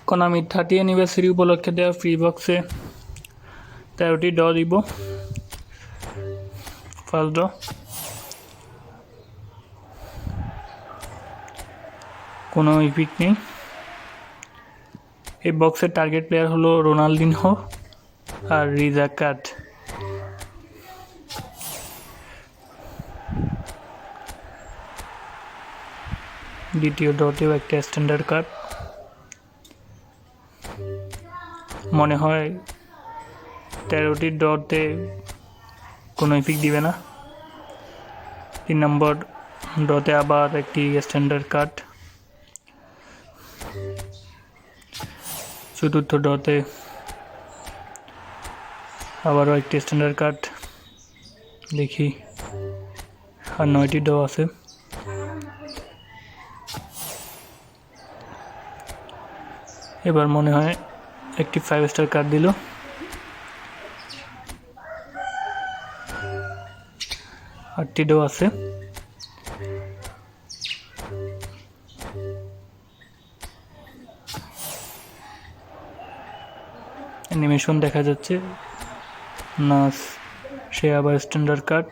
Konami 30 anniversary উপলক্ষে দেওয়া free বক্সে 13টি ড্র দিব। ফার্স্ট ড্র, কোনো ইফেক্ট নেই। এই বক্সের টার্গেট প্লেয়ার হলো রোনালদিনহো আর রিজা কাট। দ্বিতীয় ড্রতেও একটা স্ট্যান্ডার্ড কার্ড, মনে হয় 13টি ড্রতে কোনো ইফেক্ট দিবে না। 3 নম্বর ড্রতে আবার একটি স্ট্যান্ডার্ড কার্ড। চতুর্থ ড্রতে আবারও একটি স্ট্যান্ডার্ড কার্ড। দেখি, আর 9টি ড্র আছে। এবার মনে হয় একটি 5 স্টার কার্ড দিল। আটটি ডো আছে। অ্যানিমেশন দেখা যাচ্ছে না, সে আবার স্ট্যান্ডার্ড কার্ড।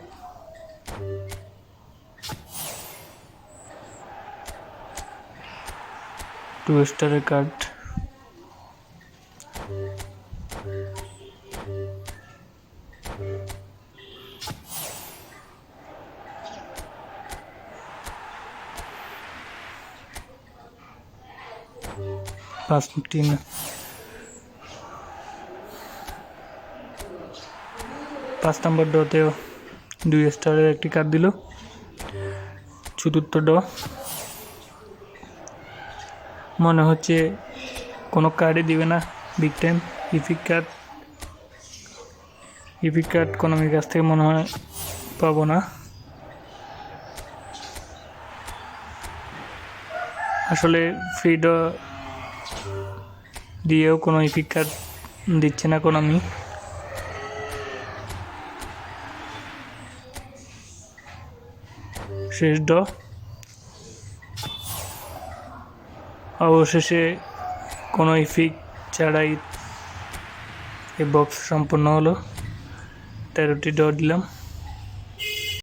টু স্টারের কার্ড। পাঁচ নম্বর ডতেও 2 স্টারের একটি কার্ড দিল। চতুর্থ ড, মনে হচ্ছে কোনো কার্ডই দিবে না বিগ টাইম। ইপিক কার্ড কোনামির কাছ থেকে মনে হয় পাবো না। আসলে ফ্রি ড দিয়েও কোনো ইপিক কার্ড দিচ্ছে না কোনামি। শেষ ড, অবশেষে কোনো ইফেক্ট ছাড়াই এই বক্স সম্পূর্ণ হলো। 13টি ড দিলাম।